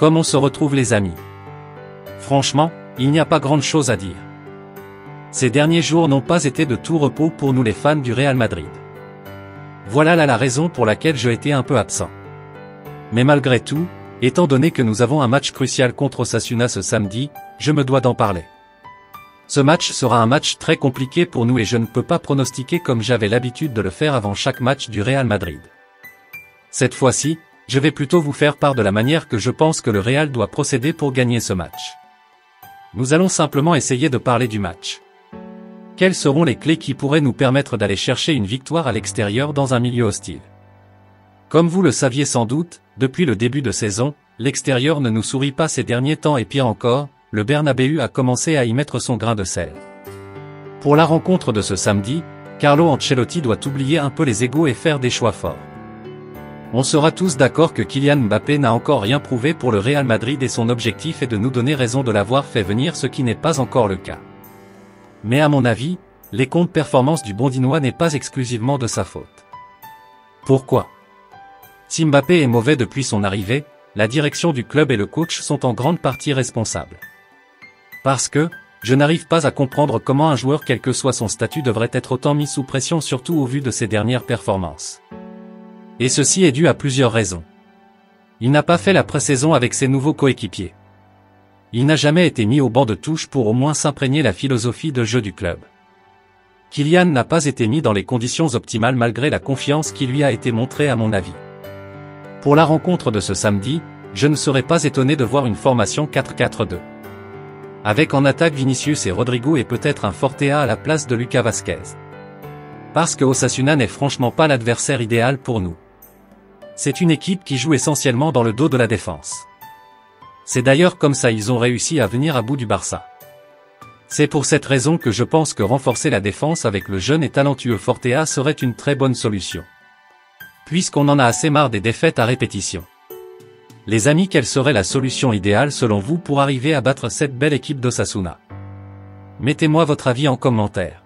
Comme on se retrouve les amis? Franchement, il n'y a pas grande chose à dire. Ces derniers jours n'ont pas été de tout repos pour nous les fans du Real Madrid. Voilà la raison pour laquelle j'ai été un peu absent. Mais malgré tout, étant donné que nous avons un match crucial contre Osasuna ce samedi, je me dois d'en parler. Ce match sera un match très compliqué pour nous et je ne peux pas pronostiquer comme j'avais l'habitude de le faire avant chaque match du Real Madrid. Cette fois-ci, je vais plutôt vous faire part de la manière que je pense que le Real doit procéder pour gagner ce match. Nous allons simplement essayer de parler du match. Quelles seront les clés qui pourraient nous permettre d'aller chercher une victoire à l'extérieur dans un milieu hostile? Comme vous le saviez sans doute, depuis le début de saison, l'extérieur ne nous sourit pas ces derniers temps et pire encore, le Bernabéu a commencé à y mettre son grain de sel. Pour la rencontre de ce samedi, Carlo Ancelotti doit oublier un peu les égos et faire des choix forts. On sera tous d'accord que Kylian Mbappé n'a encore rien prouvé pour le Real Madrid et son objectif est de nous donner raison de l'avoir fait venir, ce qui n'est pas encore le cas. Mais à mon avis, les contre-performances du Bondinois n'est pas exclusivement de sa faute. Pourquoi? Si Mbappé est mauvais depuis son arrivée, la direction du club et le coach sont en grande partie responsables. Parce que, je n'arrive pas à comprendre comment un joueur quel que soit son statut devrait être autant mis sous pression surtout au vu de ses dernières performances. Et ceci est dû à plusieurs raisons. Il n'a pas fait la pré-saison avec ses nouveaux coéquipiers. Il n'a jamais été mis au banc de touche pour au moins s'imprégner la philosophie de jeu du club. Kylian n'a pas été mis dans les conditions optimales malgré la confiance qui lui a été montrée à mon avis. Pour la rencontre de ce samedi, je ne serais pas étonné de voir une formation 4-4-2. Avec en attaque Vinicius et Rodrigo et peut-être un Fortea à la place de Lucas Vazquez. Parce que Osasuna n'est franchement pas l'adversaire idéal pour nous. C'est une équipe qui joue essentiellement dans le dos de la défense. C'est d'ailleurs comme ça ils ont réussi à venir à bout du Barça. C'est pour cette raison que je pense que renforcer la défense avec le jeune et talentueux Fortea serait une très bonne solution. Puisqu'on en a assez marre des défaites à répétition. Les amis, quelle serait la solution idéale selon vous pour arriver à battre cette belle équipe d'Osasuna? Mettez-moi votre avis en commentaire.